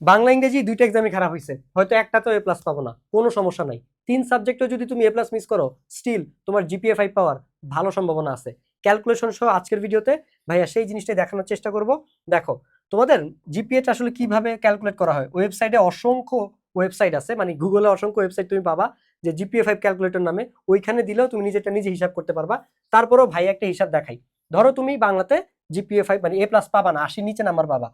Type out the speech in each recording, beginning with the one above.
বাংলা ইংরেজি দুইটা এক্সামই খারাপ হয়েছে, হয়তো একটা তো এ প্লাস পাবো না, কোনো সমস্যা নাই। 3 সাবজেক্টও যদি তুমি এ প্লাস মিস করো, স্টিল তোমার জিপিএ 5 পাওয়ার ভালো সম্ভাবনা আছে। ক্যালকুলেশন সহ আজকের ভিডিওতে ভাইয়া সেই জিনিসটাই দেখানোর চেষ্টা করব। দেখো, তোমাদের জিপিএটা আসলে কিভাবে ক্যালকুলেট করা হয়। ওয়েবসাইটে অসংখ্য ওয়েবসাইট আছে, মানে গুগলে অসংখ্য ওয়েবসাইট তুমি পাবা যে জিপিএ 5 ক্যালকুলেটর নামে, ওইখানে দিলেও তুমি নিজেটা নিজে হিসাব করতে পারবা। তারপরেও ভাই একটা হিসাব দেখাই। ধরো তুমি বাংলাতে জিপিএ 5 মানে এ প্লাস পাবা না, 80 নিচে নাম্বার পাবা,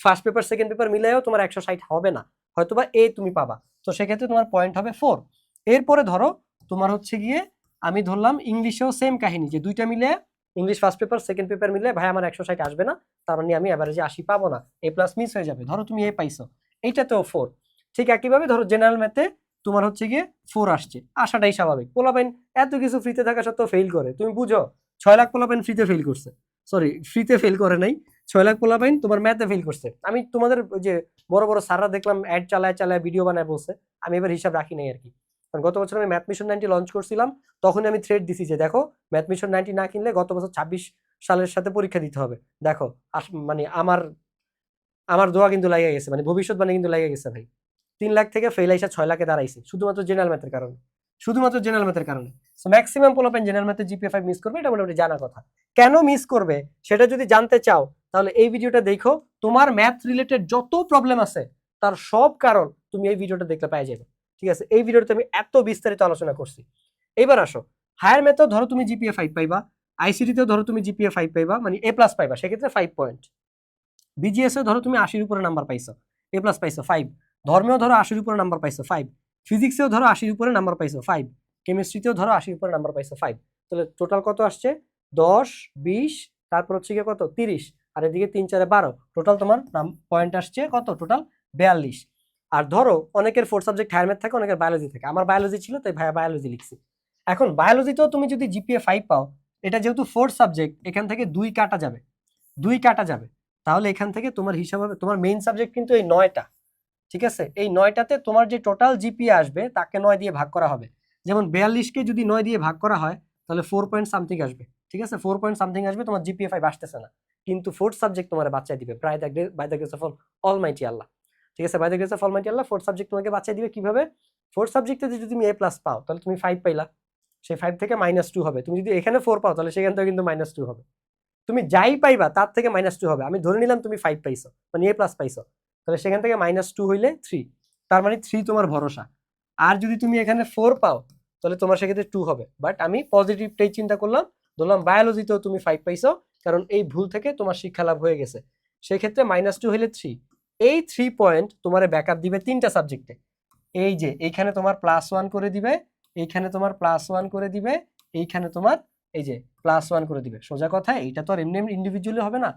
ফার্স্ট পেপার সেকেন্ড পেপার মিলাইও তোমার 160 হবে না, হয়তোবা এ তুমি পাবা। তো সেক্ষেত্রে তোমার পয়েন্ট হবে 4। এরপরে ধরো তোমার হচ্ছে গিয়ে আমি ধরলাম ইংলিশেও সেম কাহিনী, যে দুইটা মিলে English first paper second paper মিলে ভাই আমার 160 আসবে না, তার মানে আমি এভারেজে 80 পাবো না, এ প্লাস মিস হয়ে যাবে। ধরো তুমি এ পাইছো, এইটাতেও 4। ঠিক একইভাবে ধরো জেনারেল ম্যাথে তোমার হচ্ছে গিয়ে 4 আসছে, আসাটাই স্বাভাবিক। পোলাপাইন এত কিছু ফ্রিতে থাকা সত্ত্বেও ফেল করে, তুমি বুঝো 6 লাখ পোলাপাইন ফ্রিতে ফেল করছে, সরি ফ্রিতে ফেল করে নাই, 6 লাখ পোলাপাইন তোমার ম্যাথে ফেল করছে। আমি তোমাদের যে বড় বড় স্যাররা দেখলাম অ্যাড চালায় চালায় ভিডিও বানায় বলছে, আমি এবার হিসাব রাখি নাই আর কি। কারণ গত বছর আমি ম্যাথ মিশন 90 লঞ্চ করছিলাম, তখন আমি থ্রেড দিছি যে দেখো ম্যাথ মিশন 90 না কিনলে গত বছর 26 সালের সাথে পরীক্ষা দিতে হবে। দেখো মানে আমার আমার দোয়া কিন্তু লাগিয়ে গেছে, মানে ভবিষ্যৎবাণী কিন্তু লাগিয়ে গেছে ভাই। 3 লাখ থেকে ফেল আইসা 6 লাখে দাঁড়াইছে শুধুমাত্র জেনারেল ম্যাথের কারণে, শুধুমাত্র জেনারেল ম্যাথের কারণে। সো ম্যাক্সিমাম পোলাপেন জেনারেল ম্যাথে জিপিএ 5 মিস করবে, এটা মোটামুটি জানা কথা। কেন মিস করবে সেটা যদি জানতে চাও, তাহলে এই ভিডিওটা দেখো। তোমার ম্যাথ রিলেটেড যত প্রবলেম আছে তার সব কারণ তুমি এই ভিডিওটা দেখলে পেয়ে যাবে। ঠিক আছে, এই ভিডিওতে আমি এত বিস্তারিত আলোচনা করছি। এবার আসো, হায়ার ম্যাথেও ধরো তুমি জিপিএ 5 পাইবা, আইসিটিতেও ধরো তুমি জিপিএ 5 পাইবা, মানে এ প্লাস পাইবা, সেক্ষেত্রে 5 পয়েন্ট। বিজিএস এ ধরো তুমি 80-র উপরে নাম্বার পাইছো, এ প্লাস পাইছো 5। ধর্মেও ধরো 80-র উপরে নাম্বার পাইছো 5। ফিজিক্সেও ধরো 80-র উপরে নাম্বার পাইছো 5। কেমিস্ট্রিতেও ধরো 80-র উপরে নাম্বার পাইছো 5। তাহলে টোটাল কত আসছে? 10, 20, তারপর হচ্ছে গিয়ে কত 30, আর এদিকে 3 4 12, টোটাল তোমার পয়েন্ট আসছে কত? টোটাল 42। আর ধরো অনেকের 4 সাবজেক্ট হায়ার ম্যাথ থাকে, অনেকের বায়োলজি থাকে, আমার বায়োলজি ছিল তাই ভাইয়া বায়োলজি লিখছি। এখন বায়োলজিতেও তুমি যদি জিপিএ 5 পাও, এটা যেহেতু 4 সাবজেক্ট, এখান থেকে 2 কাটা যাবে, 2 কাটা যাবে। তাহলে এখান থেকে তোমার হিসাব হবে, তোমার মেইন সাবজেক্ট কিন্তু এই 9টা। ঠিক আছে, এই 9টাতে তোমার যে টোটাল জিপিএ আসবে তাকে 9 দিয়ে ভাগ করা হবে। যেমন 42কে যদি 9 দিয়ে ভাগ করা হয় তাহলে 4 পয়েন্ট সামথিং আসবে। ঠিক আছে, 4 পয়েন্ট সামথিং আসবে, তোমার জিপিএ 5 আসতেছে না। কিন্তু 4th সাবজেক্ট তোমার বাঁচাই দিবে প্রায় by the grace of almighty Allah. ঠিক আছে, by the grace of almighty Allah 4th subject তোমাকে বাঁচাই দিবে কিভাবে? 4th সাবজেক্টে যদি তুমি এ প্লাস পাও তাহলে তুমি 5 পাইলা, সেই 5 থেকে -2 হবে। তুমি যদি এখানে 4 পাও তাহলে সেখান থেকে কিন্তু -2 হবে। তুমি যাই পাইবা তার থেকে -2 হবে। আমি ধরে নিলাম তুমি 5 পাইছো, মানে এ প্লাস পাইছো, তাহলে সেখান থেকে -2 হইলে 3, তার মানে 3 তোমার ভরসা। আর যদি তুমি এখানে 4 পাও তাহলে তোমার সেক্ষেত্রে 2 হবে। বাট আমি পজিটিভটাই চিন্তা করলাম, ধরলাম বায়োলজিতেও তুমি 5 পাইছো, কারণ এই ভুল থেকে তোমার শিক্ষা লাভ হয়ে গেছে। সেক্ষেত্রে -2 হইলে 3, এই 3 পয়েন্ট তোমার ব্যাকআপ দিবে 3টা সাবজেক্টে। এই যে এইখানে তোমার +1 করে দিবে, এইখানে তোমার +1 করে দিবে, এইখানে তোমার এই যে +1 করে দিবে। সোজা কথা, এইটা তো আর এমনি এমনি ইন্ডিভিজুয়ালি হবে না।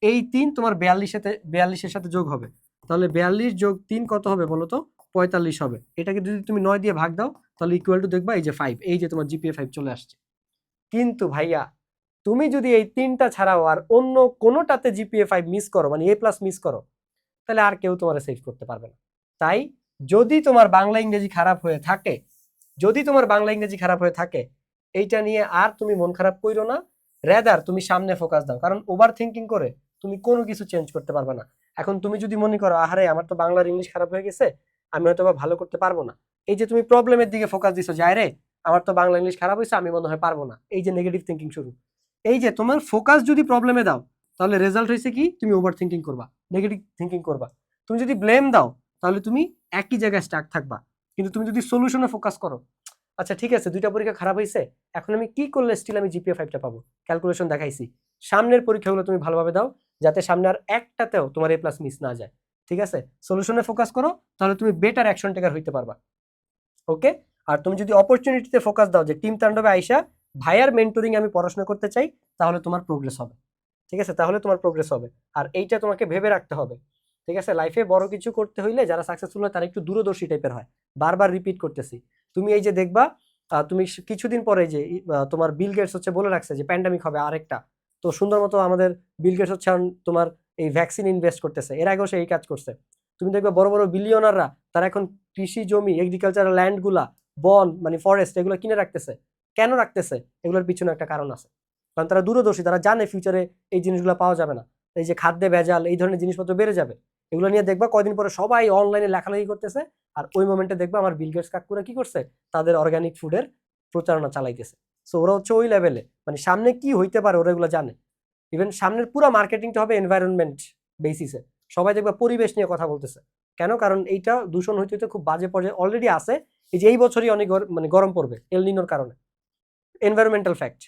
এই 3 তোমার 42-এর সাথে যোগ হবে। তাহলে 42 যোগ 3 কত হবে বলো তো? 45 হবে। এটাকে যদি তুমি 9 দিয়ে ভাগ দাও তাহলে ইকুয়াল টু দেখবা এই যে 5, এই যে তোমার জিপিএ 5 চলে আসছে। কিন্তু ভাইয়া তুমি যদি এই 3টা ছাড়াও আর অন্য কোনোটাতে জিপিএ 5 মিস করো, মানে এ প্লাস মিস করো, তাহলে আর কেউ তোমার সেভ করতে পারবে না। তাই যদি তোমার বাংলা ইংরেজি খারাপ হয়ে থাকে, যদি তোমার বাংলা ইংরেজি খারাপ হয়ে থাকে, এইটা নিয়ে আর তুমি মন খারাপ কইরো না। রেদার তুমি সামনে ফোকাস দাও, কারণ ওভার থিঙ্কিং করে তুমি কোনো কিছু চেঞ্জ করতে পারবে না। এখন তুমি যদি মনে করো আহারে আমার তো বাংলার ইংলিশ খারাপ হয়ে গেছে, আমি হয়তো ভালো করতে পারবো না, এই যে তুমি প্রবলেমের দিকে ফোকাস দিছো, যায় রে আমার তো বাংলা ইংলিশ খারাপ হয়েছে, আমি মনে হয় পারবো না, এই যে নেগেটিভ থিঙ্কিং শুরু। এই যে তোমার ফোকাস যদি প্রবলেমে দাও, তাহলে রেজাল্ট হয়েছে কি? তুমি ওভার থিঙ্কিং করবা, নেগেটিভ থিঙ্কিং করবা। তুমি যদি ব্লেম দাও তাহলে তুমি একই জায়গায় স্টাক থাকবা। কিন্তু তুমি যদি সলিউশনে ফোকাস করো, আচ্ছা ঠিক আছে 2টা পরীক্ষা খারাপ হয়েছে, এখন আমি কি করলে স্টিল আমি জিপিএ 5টা পাবো? ক্যালকুলেশন দেখাইছি। সামনের পরীক্ষাগুলো তুমি ভালোভাবে দাও, যাতে সামনে আর একটাতেও তোমার এ প্লাস মিস না যায়। ঠিক আছে, সলিউশনে ফোকাস করো, তাহলে তুমি বেটার অ্যাকশন টেকার হইতে পারবা। ওকে। আর তুমি যদি অপরচুনিটিতে ফোকাস দাও যে টিম তাণ্ডবে আইসা ভাইয়ার মেন্টরিং আমি পড়াশোনা করতে চাই, তাহলে তোমার প্রোগ্রেস হবে। ঠিক আছে, তাহলে তোমার প্রোগ্রেস হবে। আর এইটা তোমাকে ভেবে রাখতে হবে। ঠিক আছে, লাইফে বড় কিছু করতে হইলে যারা সাকসেসফুল হয় তারা একটু দূরদর্শী টাইপের হয়। বারবার রিপিট করতেছি, তুমি এই যে দেখবা তুমি কিছুদিন পরে যে তোমার বিল গেটস হচ্ছে বলে রাখছে যে প্যান্ডামিক হবে আরেকটা, তো সুন্দর মতো আমাদের বিল গেটস হচ্ছে তোমার এই ভ্যাকসিন ইনভেস্ট করতেছে, এর আগেও সে এই কাজ করছে। তুমি দেখবে বড় বড় বিলিয়নাররা তারা এখন কৃষি জমি, এগ্রিকালচারাল ল্যান্ড গুলা, বন মানে ফরেস্ট, এগুলো কিনে রাখতেছে। কেন রাখতেছে? এগুলোর পিছনে একটা কারণ আছে, কারণ তারা দূরদর্শী, তারা জানে ফিউচারে এই জিনিসগুলো পাওয়া যাবে না, এই যে খাদ্যে ভেজাল, এই ধরনের জিনিসপত্র বেড়ে যাবে। এগুলো নিয়ে দেখবা কয়দিন পরে সবাই অনলাইনে লেখালেখি করতেছে, আর ওই মোমেন্টে দেখবা আমার বিল গেটস কাকুরা কি করছে, তাদের অর্গানিক ফুডের প্রচারণা চালাইতেছে। সো ওরা হচ্ছে ওই লেভেলে, মানে সামনে কি হইতে পারে ওরা এগুলো জানে। ইভেন সামনের পুরো মার্কেটিংটা হবে এনভায়রনমেন্ট বেসিসে, সবাই দেখবা পরিবেশ নিয়ে কথা বলতেছে। কেন? কারণ এইটা দূষণ হইতে হইতে খুব বাজে পর্যায়ে অলরেডি আছে। এই যে এই বছরই অনেক মানে গরম পড়বে এল নিনোর কারণে, এনভায়রনমেন্টাল ফ্যাক্ট।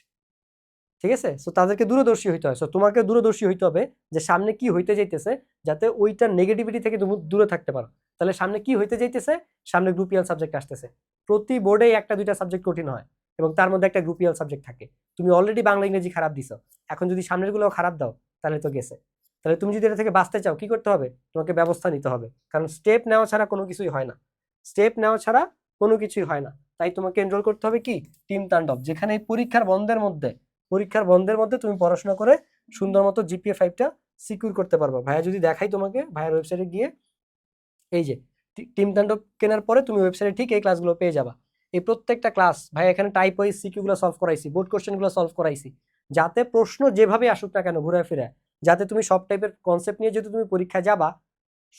ঠিক আছে, সো তাদেরকে দূরদর্শী হইতে হয়। সো তোমাকে দূরদর্শী হইতে হবে যে সামনে কি হইতে যাইতেছে, যাতে ওইটার নেগেটিভিটি থেকে তুমি দূরে থাকতে পারো। তাহলে সামনে কি হইতে যাইতেছে, সামনে গ্রুপিয়াল সাবজেক্ট আসতেছে। প্রতি বোর্ডেই একটা দুইটা সাবজেক্ট কঠিন হয় এবং তার মধ্যে একটা গ্রুপিয়াল সাবজেক্ট থাকে। তুমি অলরেডি বাংলা ইংরেজি খারাপ দিছো, এখন যদি সামনের গুলো খারাপ দাও তাহলে তো গেছে। তাহলে তুমি যদি এটা থেকে বাঁচতে চাও কি করতে হবে, তোমাকে ব্যবস্থা নিতে হবে। কারণ স্টেপ নেওয়া ছাড়া কোনো কিছুই হয় না, স্টেপ নেওয়া ছাড়া কোনো কিছুই হয় না। তাই তোমাকে এনরোল করতে হবে কি, টিম তাণ্ডব, যেখানে এই পরীক্ষার বন্ধের মধ্যে তুমি পড়াশোনা করে সুন্দর মতো জিপিএ 5টা সিকিউর করতে পারবা। ভাইয়া যদি দেখাই তোমাকে, ভাইয়ার ওয়েবসাইটে গিয়ে এই যে টিম তাণ্ডব কেনার পরে তুমি ওয়েবসাইটে ঠিক এই ক্লাসগুলো পেয়ে যাবা। এই প্রত্যেকটা ক্লাস ভাই এখানে টাইপ ওয়াইজ সিকিউগুলো সলভ করাইছি, বোর্ড কোশ্চেনগুলো সলভ করাইছি, যাতে প্রশ্ন যেভাবে আসুক না কেন ঘুরে ফিরে, যাতে তুমি সব টাইপের কনসেপ্ট নিয়ে যেহেতু তুমি পরীক্ষায় যাবা,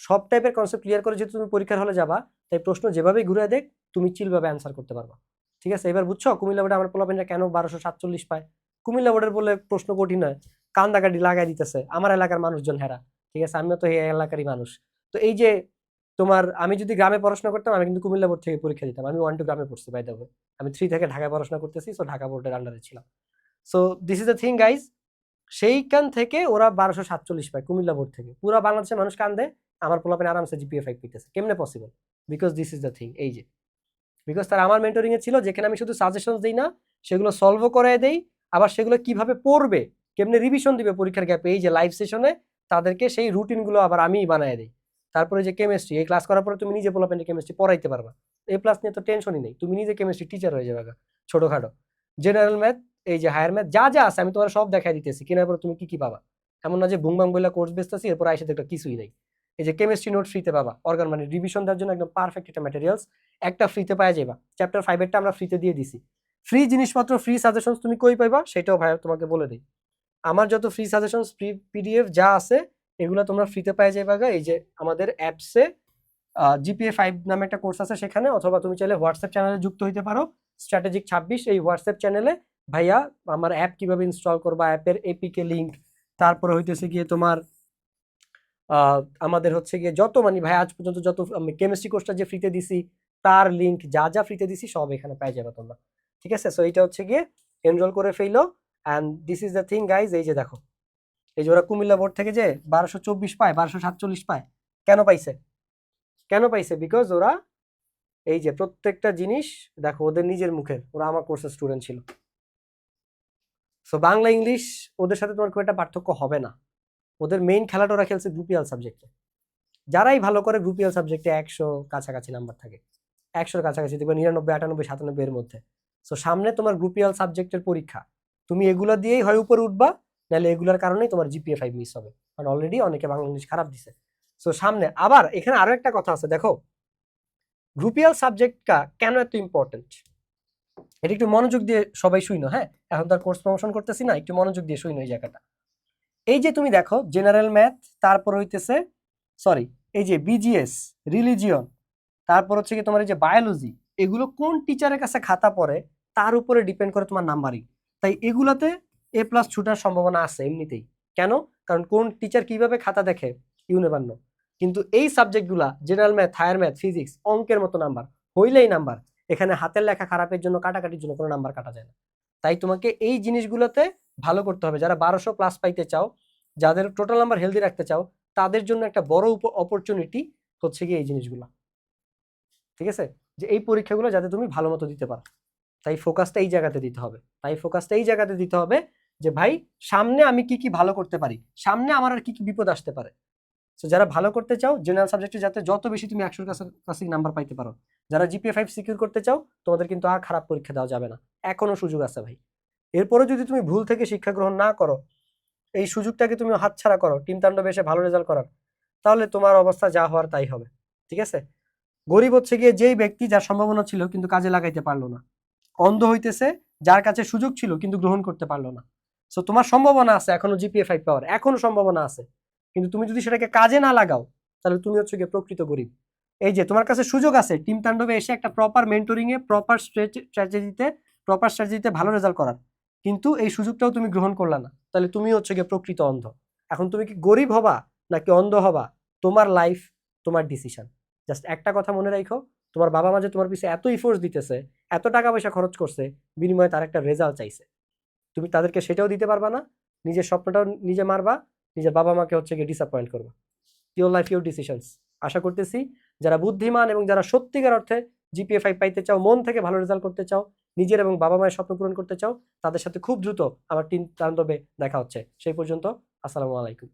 সব টাইপের কনসেপ্ট ক্লিয়ার করে যেহেতু তুমি পরীক্ষার হলে যাবা, তাই প্রশ্ন যেভাবেই ঘুরে দেখ তুমি চিলভাবে অ্যান্সার করতে পারবা। ঠিক আছে, এবার বুঝছো কুমিল্লা বোর্ডে আমার পোলাপেনটা কেন 1247 পায়। কুমিল্লা বোর্ডের বলে প্রশ্ন কঠিন হয়, কান্দাকাটি লাগাই দিতেছে আমার এলাকার মানুষজন হেরা। ঠিক আছে, আমিও তো এই এলাকারই মানুষ। তো এই যে তোমার, আমি যদি গ্রামে পড়াশোনা করতাম আমি কিন্তু কুমিল্লা বোর্ড থেকে পরীক্ষা দিতাম। আমি 1 to গ্রামে পড়ছি বাই দ্য ওয়ে, আমি 3 থেকে ঢাকায় পড়াশোনা করতেছি, সো ঢাকা বোর্ডের আন্ডারে ছিলাম। So this is the thing guys, সেইখান থেকে ওরা 1247 পায় কুমিল্লা বোর্ড থেকে। পুরো বাংলাদেশের মানুষ কান্দে, আমার পোলাপেন আরামসে জিপিএ 5 পেতেছে। কেমনে possible? Because this is the thing, এই যে বিকজ তারা আমার মেন্টরিং এ ছিল, যেখানে আমি শুধু সাজেশন দিই না, সেগুলো সলভও করায় দেই, আবার সেগুলো কিভাবে পড়বে, কেমনে রিভিশন দিবে পরীক্ষার গ্যাপে, এই যে লাইভ সেশনে তাদেরকে সেই রুটিনগুলো আবার আমিই বানায় দিই। তারপরে যে কেমিস্ট্রি, এই ক্লাস করার পরে তুমি নিজে পোলাপেনকে কেমিস্ট্রি পড়াইতে পারবা, এ প্লাস নিয়ে তো টেনশনই নেই, তুমি নিজে কেমিস্ট্রি টিচার হয়ে যাবে। ছোটখাটো জেনারেল ম্যাথ, এই যে হায়ার ম্যাথ, যা যা আছে আমি তোমার সব দেখাই দিতেছি, কেনার পরে তুমি কি কি পাবা। এমন না যে বুংবাং বইলা কোর্স বেচতেছি এরপর আইসে একটা কিছুই নেই। এই যে কেমিস্ট্রি নোট ফ্রিতে পাবা, অর্গান মানে রিভিশন দেওয়ার জন্য একদম পারফেক্ট একটা ম্যাটেরিয়ালস একটা ফ্রিতে পাওয়া যাবা। চ্যাপ্টার 5 আমরা ফ্রিতে দিয়ে দিছি। ফ্রি জিনিসপত্র, ফ্রি সাজেশনস তুমি কই পাইবা সেটাও ভাই তোমাকে বলে দিই। আমার যত ফ্রি সাজেশনস, ফ্রি পিডিএফ যা আছে এগুলো তোমরা ফ্রিতে পাওয়া যাবা। এই যে আমাদের অ্যাপসে জিপিএ 5 নামে একটা কোর্স আছে সেখানে, অথবা তুমি চাইলে হোয়াটসঅ্যাপ চ্যানেলে যুক্ত হইতে পারো, স্ট্র্যাটেজিক 26 এই হোয়াটসঅ্যাপ চ্যানেলে ভাইয়া আমার অ্যাপ কিভাবে ইনস্টল করবা, অ্যাপের এপিকে লিংক, তারপরে হইতেছে গিয়ে তোমার আমাদের হচ্ছে গিয়ে যত মানে ভাই আজ পর্যন্ত যত কেমিস্ট্রি কোর্সটা যে ফ্রিতে দিছি তার লিংক, যা যা ফ্রিতে দিছি সব এখানে পেয়ে যাবে তোমরা। ঠিক আছে, সো এটা হচ্ছে গিয়ে এনরোল করে ফেলো। And this is the thing guys, এই যে দেখো, এই যে ওরা কুমিল্লা বোর্ড থেকে যে 1224 পায়, 1247 পায়, কেন পাইছে? কেন পাইছে? বিকজ ওরা এই যে প্রত্যেকটা জিনিস দেখো ওদের নিজের মুখের, ওরা আমার কোর্সের স্টুডেন্ট ছিল। সো বাংলা ইংলিশ ওদের সাথে তোমার খুব একটা পার্থক্য হবে না। ওদের মেইন খেলাটা ওরা খেলছে গ্রুপিয়াল সাবজেক্টে। যারাই ভালো করে গ্রুপিয়াল সাবজেক্টে 100 কাছাকাছি নাম্বার থাকে, 100-র কাছাকাছি, দেখবে 99, 98, 97 এর মধ্যে। সো সামনে তোমার গ্রুপিয়াল সাবজেক্টের পরীক্ষা, তুমি এগুলো দিয়েই হয় উপরে উঠবা, নাহলে এগুলোর কারণেই তোমার জিপিএ 5 মিস হবে, কারণ অলরেডি অনেকে বাংলা ইংলিশ খারাপ দিছে। সো সামনে আবার এখানে আরো একটা কথা আছে, দেখো গ্রুপিয়াল সাবজেক্টটা কেন এত ইম্পর্টেন্ট, এটা একটু মনোযোগ দিয়ে সবাই শুইনো। হ্যাঁ, এখন তার কোর্স প্রমোশন করতেছি না, একটু মনোযোগ দিয়ে শুইনো এই জায়গাটা। এই যে তুমি দেখো জেনারেল ম্যাথ, তারপর হইতেছে সরি এই যে বিজিএস, রিলিজিয়ন, তারপর হচ্ছে কি তোমার এই যে বায়োলজি, এগুলো কোন টিচারের কাছে খাতা পড়ে তার উপরে ডিপেন্ড করে তোমার নাম্বারিং। তাই এগুলোতে এ প্লাস ছুটার সম্ভাবনা আছে এমনিতেই। কেন? কারণ কোন টিচার কিভাবে খাতা দেখে ইউ নেভার নো। কিন্তু এই সাবজেক্টগুলা general math, higher math, physics, অঙ্কের মতো নাম্বার হইলেই নাম্বার, এখানে হাতের লেখা খারাপের জন্য, কাটাকাটির জন্য কোনো নাম্বার কাটা যায় না। তাই তোমাকে এই জিনিসগুলোতে ভালো করতে হবে। যারা 1200+ পাইতে চাও, যাদের টোটাল নাম্বার হেলদি রাখতে চাও, তাদের জন্য একটা বড় অপরচুনিটি হচ্ছে কি এই জিনিসগুলো। ঠিক আছে, যে এই পরীক্ষাগুলো যাতে তুমি ভালো মতো দিতে পারো, তাই ফোকাসটা এই জায়গাতে দিতে হবে। যে ভাই সামনে আমি কি কি ভালো করতে পারি, সামনে আমার আর কি কি বিপদ আসতে পারে। তো যারা ভালো করতে চাও জেনারেল সাবজেক্টে যাতে যত বেশি তুমি 100-র কাছে নাম্বার পাইতে পারো, যারা জিপিএ 5 সিকিউর করতে চাও, তোমাদের কিন্তু আর খারাপ পরীক্ষা দেওয়া যাবে না, এখনো সুযোগ আছে ভাই। এরপরে যদি তুমি ভুল থেকে শিক্ষা গ্রহণ না করো, এই সুযোগটাকে তুমি হাতছাড়া করো টিম তাণ্ডবে এসে ভালো রেজাল্ট করার, তাহলে তোমার অবস্থা যা হওয়ার তাই হবে। ঠিক আছে, গরিব হচ্ছে গিয়ে যেই ব্যক্তি যার সম্ভাবনা ছিল কিন্তু কাজে লাগাইতে পারলো না, অন্ধ হইতেছে যার কাছে সুযোগ ছিল কিন্তু গ্রহণ করতে পারলো না। সো তোমার সম্ভাবনা আছে এখনো জিপিএ 5 পাওয়ার, এখনো সম্ভাবনা আছে, কিন্তু তুমি যদি সেটাকে কাজে না লাগাও তাহলে তুমি হচ্ছে গিয়ে প্রকৃত গরিব। এই যে তোমার কাছে সুযোগ আছে টিম তাণ্ডবে এসে একটা প্রপার মেন্টরিং এ প্রপার স্ট্র্যাটেজিতে ভালো রেজাল্ট করার, কিন্তু এই সুযোগটাও তুমি গ্রহণ করলা না, তাহলে তুমি হচ্ছে গিয়ে প্রকৃত অন্ধ। এখন তুমি কি গরিব হবা নাকি অন্ধ হবা, তোমার লাইফ, তোমার ডিসিশন। জাস্ট একটা কথা মনে রাখো, তোমার বাবা মা যে তোমার পিছে এত ইফোর্টস দিতেছে, এত টাকা পয়সা খরচ করছে, বিনিময়ে তার একটা রেজাল্ট চাইছে, তুমি তাদেরকে সেটাও দিতে পারবা না, নিজের স্বপ্নটাও নিজে মারবা, নিজের বাবা মাকে হচ্ছে গিয়ে ডিসঅ্যাপয়েন্ট করবা। Your life your decisions. আশা করতেছি যারা বুদ্ধিমান এবং যারা সত্যিকার অর্থে জিপিএ 5 পাইতে চাও, মন থেকে ভালো রেজাল্ট করতে চাও, নিজের এবং বাবা মায়ের স্বপ্ন পূরণ করতে চাও, তাদের সাথে খুব দ্রুত আমার টিম তাণ্ডবে দেখা হচ্ছে। সেই পর্যন্ত আসসালামু আলাইকুম।